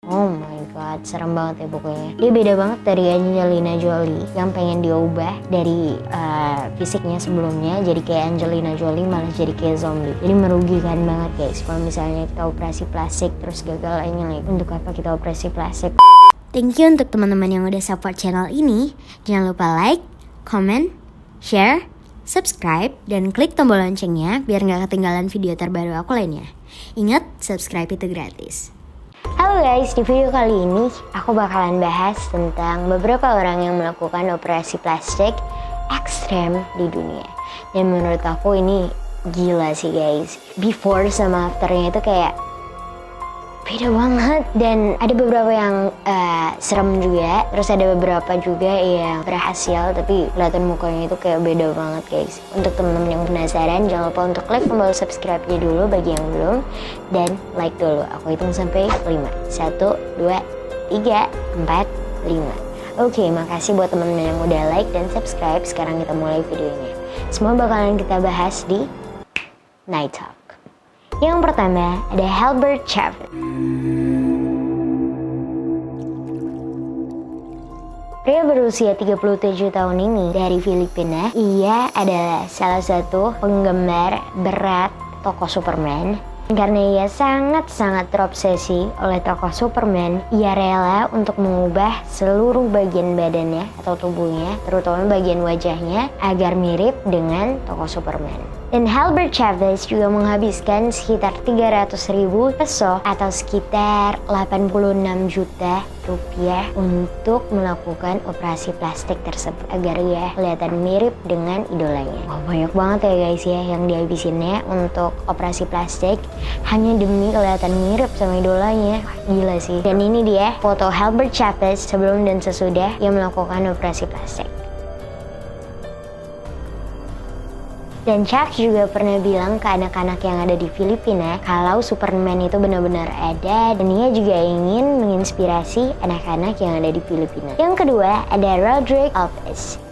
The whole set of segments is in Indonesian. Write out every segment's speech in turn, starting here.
Oh my god, serem banget ya pokoknya. Dia beda banget dari Angelina Jolie yang pengen diubah dari fisiknya sebelumnya jadi kayak Angelina Jolie malah jadi kayak zombie. Jadi merugikan banget guys kalau misalnya kita operasi plastik terus gagal like untuk apa kita operasi plastik. Thank you untuk teman-teman yang udah support channel ini. Jangan lupa like, comment, share, subscribe, dan klik tombol loncengnya biar gak ketinggalan video terbaru aku lainnya. Ingat, subscribe itu gratis. Halo guys, di video kali ini aku bakalan bahas tentang beberapa orang yang melakukan operasi plastik ekstrem di dunia. Dan menurut aku ini gila sih guys. Before sama afternya itu kayak beda banget. Dan ada beberapa yang serem juga. Terus ada beberapa juga yang berhasil tapi kelihatan mukanya itu kayak beda banget guys. Untuk temen-temen yang penasaran, jangan lupa untuk klik tombol subscribe-nya dulu bagi yang belum. Dan like dulu, aku hitung sampai 5. 1, 2, 3, 4, 5. Oke, makasih buat temen-temen yang udah like dan subscribe. Sekarang kita mulai videonya. Semua bakalan kita bahas di Night Talk. Yang pertama ada Halbert Chavez. Pria berusia 37 tahun ini dari Filipina. Ia adalah salah satu penggemar berat tokoh Superman. Karena ia sangat-sangat terobsesi oleh tokoh Superman, ia rela untuk mengubah seluruh bagian badannya atau tubuhnya, terutama bagian wajahnya, agar mirip dengan tokoh Superman. Dan Halbert Chavez juga menghabiskan sekitar 300.000 peso atau sekitar 86 juta rupiah untuk melakukan operasi plastik tersebut agar ia kelihatan mirip dengan idolanya. Wah, banyak banget ya guys ya yang dihabisinnya untuk operasi plastik hanya demi kelihatan mirip sama idolanya. Wah, gila sih. Dan ini dia foto Halbert Chavez sebelum dan sesudah ia melakukan operasi plastik. Dan Chuck juga pernah bilang ke anak-anak yang ada di Filipina kalau Superman itu benar-benar ada, dan ia juga ingin menginspirasi anak-anak yang ada di Filipina. Yang kedua ada Roderick Alves.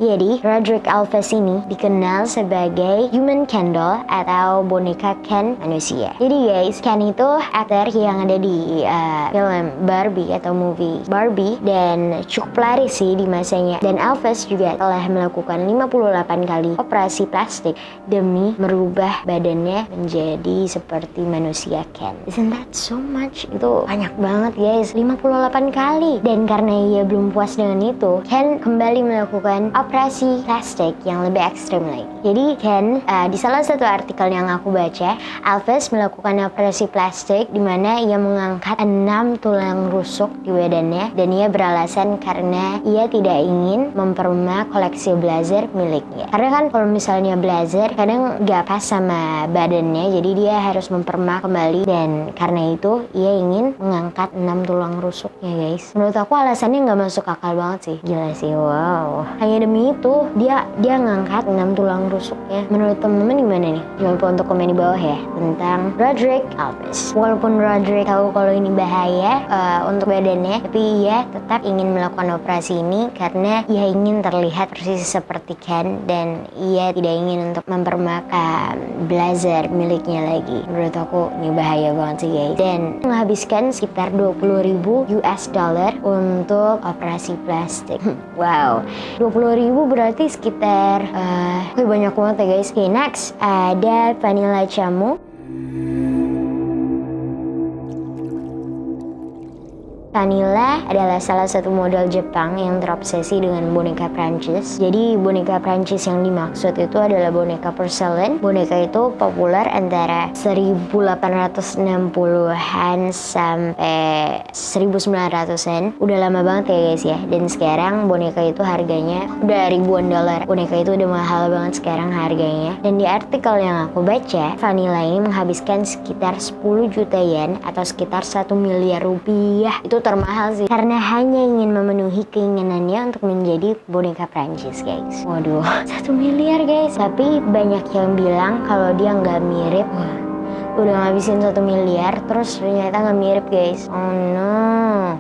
Jadi, Roderick Alves ini dikenal sebagai human Ken doll atau boneka Ken manusia. Jadi guys, Ken itu aktor yang ada di film Barbie atau movie Barbie dan cukup laris sih di masanya. Dan Alves juga telah melakukan 58 kali operasi plastik demi merubah badannya menjadi seperti manusia Ken. Isn't that so much? Itu banyak banget guys, 58 kali. Dan karena ia belum puas dengan itu, Ken kembali melakukan operasi plastik yang lebih ekstrim lagi. Jadi Ken, di salah satu artikel yang aku baca, Alves melakukan operasi plastik di mana ia mengangkat 6 tulang rusuk di badannya, dan ia beralasan karena ia tidak ingin mempermak koleksi blazer miliknya. Karena kan kalau misalnya blazer kadang gak pas sama badannya, jadi dia harus mempermak kembali, dan karena itu ia ingin mengangkat 6 tulang rusuknya guys. Menurut aku alasannya gak masuk akal banget sih. Gila sih, wow. Hanya demi itu dia ngangkat 6 tulang rusuknya. Menurut temen-temen gimana nih? Jangan lupa untuk komen di bawah ya tentang Roderick Alves. Walaupun Roderick tahu kalau ini bahaya untuk badannya, tapi ia tetap ingin melakukan operasi ini karena ia ingin terlihat persis seperti Ken, dan ia tidak ingin untuk mempermak blazer miliknya lagi. Menurut aku ini bahaya banget sih guys. Dan menghabiskan sekitar 20.000 US dollar untuk operasi plastik. Wow, 20.000 berarti sekitar banyak banget ya guys. Okay, next ada Vanilla Chamu. Vanilla adalah salah satu model Jepang yang terobsesi dengan boneka Prancis. Jadi boneka Prancis yang dimaksud itu adalah boneka porcelain. Boneka itu populer antara 1860-an sampai 1900-an. Udah lama banget ya guys ya. Dan sekarang boneka itu harganya udah ribuan dolar. Boneka itu udah mahal banget sekarang harganya. Dan di artikel yang aku baca, Vanilla ini menghabiskan sekitar 10 juta yen atau sekitar 1 miliar rupiah. Itu termahal sih, karena hanya ingin memenuhi keinginannya untuk menjadi boneka Prancis guys. Waduh, 1 miliar guys. Tapi banyak yang bilang kalau dia nggak mirip. Wah, udah ngabisin 1 miliar, terus ternyata nggak mirip guys. Oh no.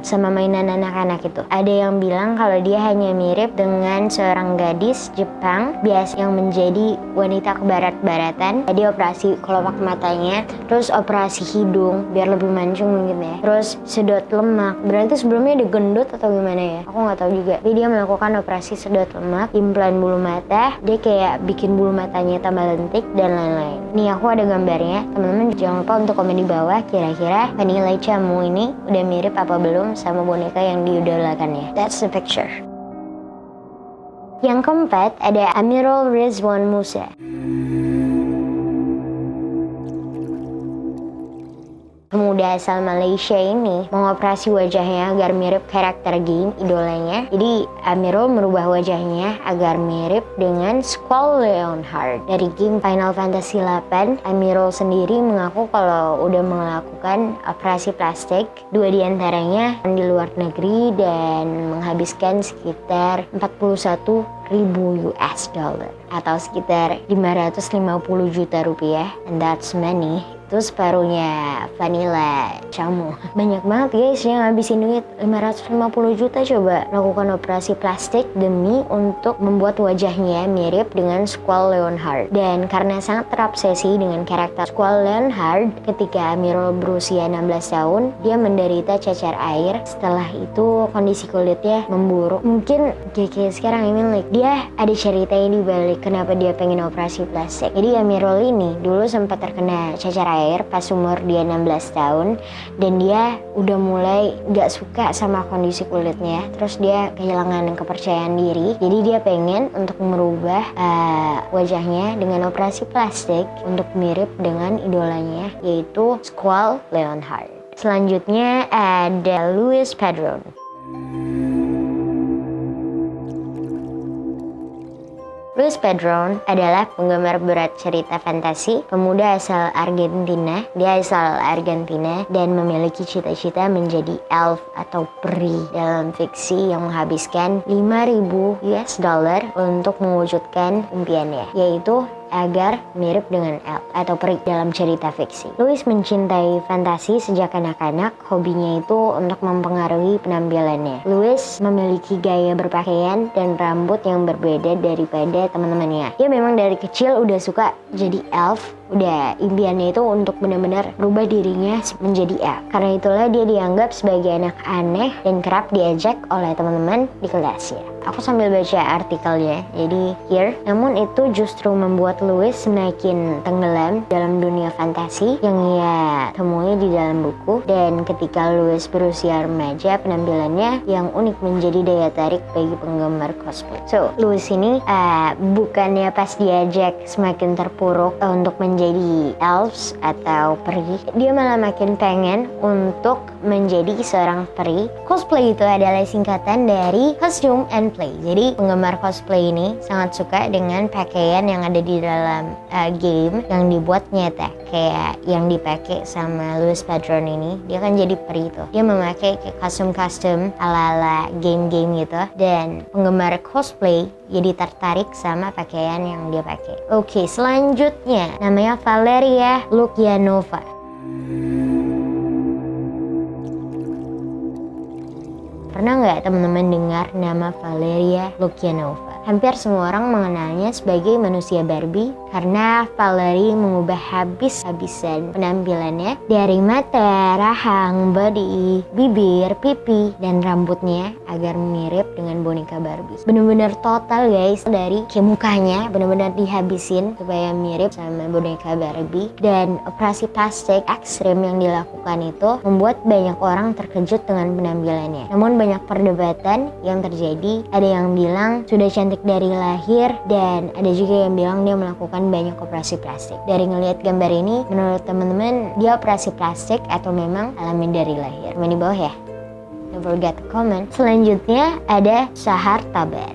Sama mainan anak-anak itu. Ada yang bilang kalau dia hanya mirip dengan seorang gadis Jepang biasa yang menjadi wanita kebarat-baratan. Dia operasi kelopak matanya, terus operasi hidung biar lebih mancung mungkin ya. Terus sedot lemak. Berarti sebelumnya dia gendut atau gimana ya? Aku nggak tahu juga. Tapi dia melakukan operasi sedot lemak, implan bulu mata. Dia kayak bikin bulu matanya tambah lentik dan lain-lain. Nih aku ada gambarnya. Teman-teman jangan lupa untuk komen di bawah kira-kira Vanilla Chamu ini udah mirip apa belum sama boneka yang diidolakannya. That's the picture. Yang keempat ada Amirul Rizwan Musa. Pemuda asal Malaysia ini mengoperasi wajahnya agar mirip karakter game idolanya. Jadi Amirul merubah wajahnya agar mirip dengan Squall Leonhard dari game Final Fantasy VIII. Amirul sendiri mengaku kalau udah melakukan operasi plastik, 2 diantaranya di luar negeri dan menghabiskan sekitar 41.000 US dollar atau sekitar 550 juta rupiah, and that's money. Itu separuhnya Vanilla Chamu. Banyak banget guys yang ngabisin duit 550 juta coba melakukan operasi plastik demi untuk membuat wajahnya mirip dengan Squall Leonhard. Dan karena sangat terobsesi dengan karakter Squall Leonhard, ketika Amirul berusia 16 tahun, dia menderita cacar air. Setelah itu kondisi kulitnya memburuk. Mungkin kayak sekarang ini dia ada ceritanya di balik kenapa dia pengen operasi plastik. Jadi Amirul ini dulu sempat terkena cacar air pas umur dia 16 tahun dan dia udah mulai gak suka sama kondisi kulitnya, terus dia kehilangan kepercayaan diri. Jadi dia pengen untuk merubah wajahnya dengan operasi plastik untuk mirip dengan idolanya yaitu Squall Leonhard. Selanjutnya ada Luis Padrón. Luis Padrón adalah penggemar berat cerita fantasi, pemuda asal Argentina. Dia asal Argentina dan memiliki cita-cita menjadi elf atau peri dalam fiksi yang menghabiskan 5.000 US dollar untuk mewujudkan impiannya, yaitu agar mirip dengan elf atau peri dalam cerita fiksi. Luis mencintai fantasi sejak kanak-kanak. Hobinya itu untuk mempengaruhi penampilannya. Luis memiliki gaya berpakaian dan rambut yang berbeda daripada teman-temannya. Dia memang dari kecil udah suka jadi elf. Udah impiannya itu untuk benar-benar berubah dirinya menjadi elf. Karena itulah dia dianggap sebagai anak aneh dan kerap diajak oleh teman-teman di kelasnya. Aku sambil baca artikelnya, jadi here. Namun itu justru membuat Luis semakin tenggelam dalam dunia fantasi yang ia temui di dalam buku. Dan ketika Luis berusia remaja, penampilannya yang unik menjadi daya tarik bagi penggemar cosplay. So, Luis ini bukannya pas diajak semakin terpuruk untuk menjadi elves atau peri, dia malah makin pengen untuk menjadi seorang peri. Cosplay itu adalah singkatan dari costume and play. Jadi penggemar cosplay ini sangat suka dengan pakaian yang ada di dalam game yang dibuat nyata. Kayak yang dipakai sama Luis Padrón ini, dia kan jadi peri tuh. Dia memakai kayak kostum-kostum ala-ala game-game gitu. Dan penggemar cosplay jadi tertarik sama pakaian yang dia pakai. Oke, selanjutnya namanya Valeria Lukyanova. Pernah nggak teman-teman dengar nama Valeria Lukyanova? Hampir semua orang mengenalnya sebagai manusia Barbie karena Valerie mengubah habis-habisan penampilannya dari mata, rahang, body, bibir, pipi, dan rambutnya agar mirip dengan boneka Barbie. Bener-bener total guys, dari mukanya bener-bener dihabisin supaya mirip sama boneka Barbie. Dan operasi plastik ekstrim yang dilakukan itu membuat banyak orang terkejut dengan penampilannya. Namun banyak perdebatan yang terjadi. Ada yang bilang sudah cantik dari lahir dan ada juga yang bilang dia melakukan banyak operasi plastik. Dari ngelihat gambar ini, menurut teman-teman dia operasi plastik atau memang alami dari lahir? Komen di bawah ya. Don't forget to comment. Selanjutnya ada Sahar Tabar.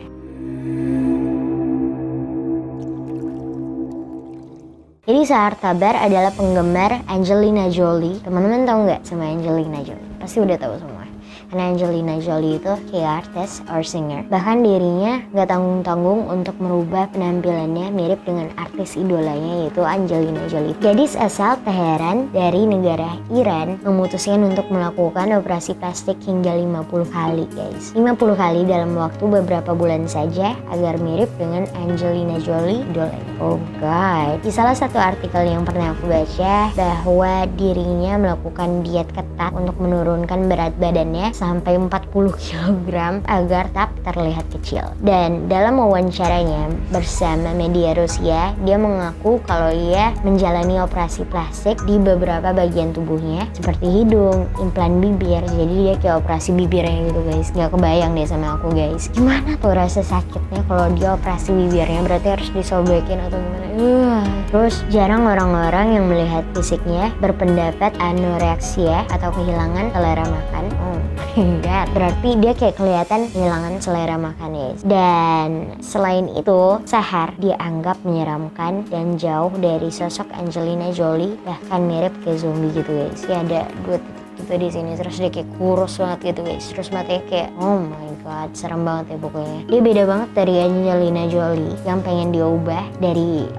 Jadi Sahar Tabar adalah penggemar Angelina Jolie. Teman-teman tahu nggak sama Angelina Jolie? Pasti udah tahu semua. Karena Angelina Jolie itu kayak artis or singer. Bahkan dirinya gak tanggung-tanggung untuk merubah penampilannya mirip dengan artis idolanya yaitu Angelina Jolie. Gadis asal Teheran dari negara Iran memutuskan untuk melakukan operasi plastik hingga 50 kali guys. 50 kali dalam waktu beberapa bulan saja agar mirip dengan Angelina Jolie idolanya. Oh god. Di salah satu artikel yang pernah aku baca bahwa dirinya melakukan diet ketat untuk menurunkan berat badannya sampai 40 kg agar tetap terlihat kecil. Dan dalam wawancaranya bersama media Rusia, dia mengaku kalau ia menjalani operasi plastik di beberapa bagian tubuhnya seperti hidung, implan bibir. Jadi dia kayak operasi bibirnya gitu guys. Gak kebayang deh sama aku guys. Gimana tuh rasa sakitnya kalau dia operasi bibirnya, berarti harus disobekin atau gimana? Terus jarang orang-orang yang melihat fisiknya berpendapat anoreksia atau kehilangan selera makan. Enggak, berarti dia kayak kelihatan kehilangan selera makan guys. Dan selain itu, Sahar dianggap menyeramkan dan jauh dari sosok Angelina Jolie, bahkan mirip kayak zombie gitu guys. Ya ada dua gitu di sini, terus dia kayak kurus banget gitu guys, terus matanya kayak oh my god, serem banget ya pokoknya. Dia beda banget dari Angelina Jolie yang pengen diubah dari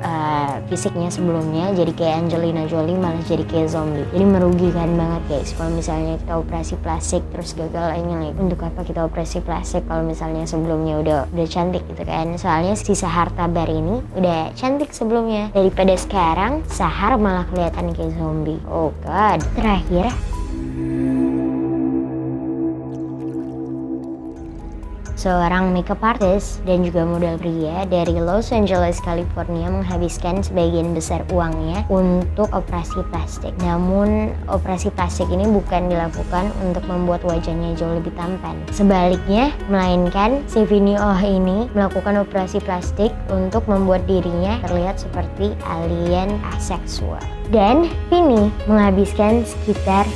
fisiknya sebelumnya jadi kayak Angelina Jolie malah jadi kayak zombie. Jadi merugikan banget guys kalau misalnya kita operasi plastik terus gagal. Untuk apa kita operasi plastik kalau misalnya sebelumnya udah cantik gitu kan. Soalnya si Sahar Tabar ini udah cantik sebelumnya, daripada sekarang Sahar malah kelihatan kayak zombie. Oh god. Terakhir, seorang makeup artist dan juga model pria dari Los Angeles, California menghabiskan sebagian besar uangnya untuk operasi plastik. Namun operasi plastik ini bukan dilakukan untuk membuat wajahnya jauh lebih tampan. Sebaliknya, melainkan si Vinny Oh ini melakukan operasi plastik untuk membuat dirinya terlihat seperti alien aseksual. Dan Vinny menghabiskan sekitar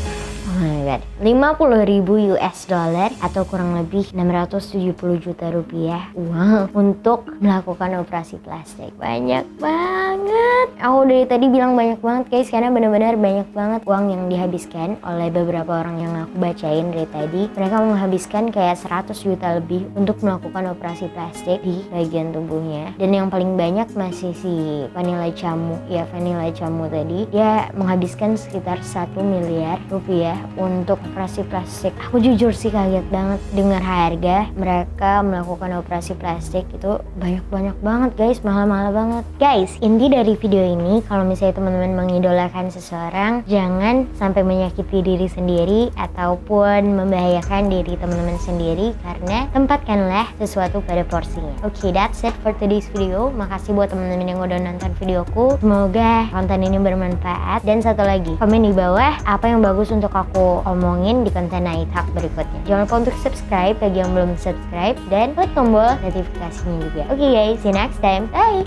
50.000 US dollar atau kurang lebih 670 juta rupiah uang untuk melakukan operasi plastik. Banyak banget. Aku dari tadi bilang banyak banget guys, karena benar-benar banyak banget uang yang dihabiskan oleh beberapa orang yang aku bacain dari tadi. Mereka menghabiskan kayak 100 juta lebih untuk melakukan operasi plastik di bagian tubuhnya. Dan yang paling banyak masih si Vanilla Chamu. Ya, Vanilla Chamu tadi dia menghabiskan sekitar 1 miliar rupiah untuk operasi plastik. Aku jujur sih kaget banget dengar harga mereka melakukan operasi plastik itu banyak banget guys, mahal-mahal banget. Guys, inti dari video ini kalau misalnya teman-teman mengidolakan seseorang, jangan sampai menyakiti diri sendiri ataupun membahayakan diri teman-teman sendiri, karena tempatkanlah sesuatu pada porsinya. Oke, that's it for today's video. Makasih buat teman-teman yang udah nonton videoku. Semoga konten ini bermanfaat. Dan satu lagi, komen di bawah apa yang bagus untuk aku omongin di konten Night Talk berikutnya. Jangan lupa untuk subscribe bagi yang belum subscribe dan klik tombol notifikasinya juga. Oke guys, see you next time. Bye.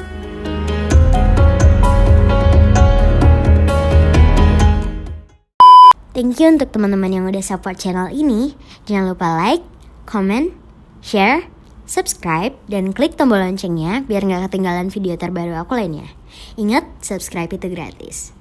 Thank you untuk teman-teman yang udah support channel ini. Jangan lupa like, comment, share, subscribe, dan klik tombol loncengnya biar nggak ketinggalan video terbaru aku lainnya. Ingat, subscribe itu gratis.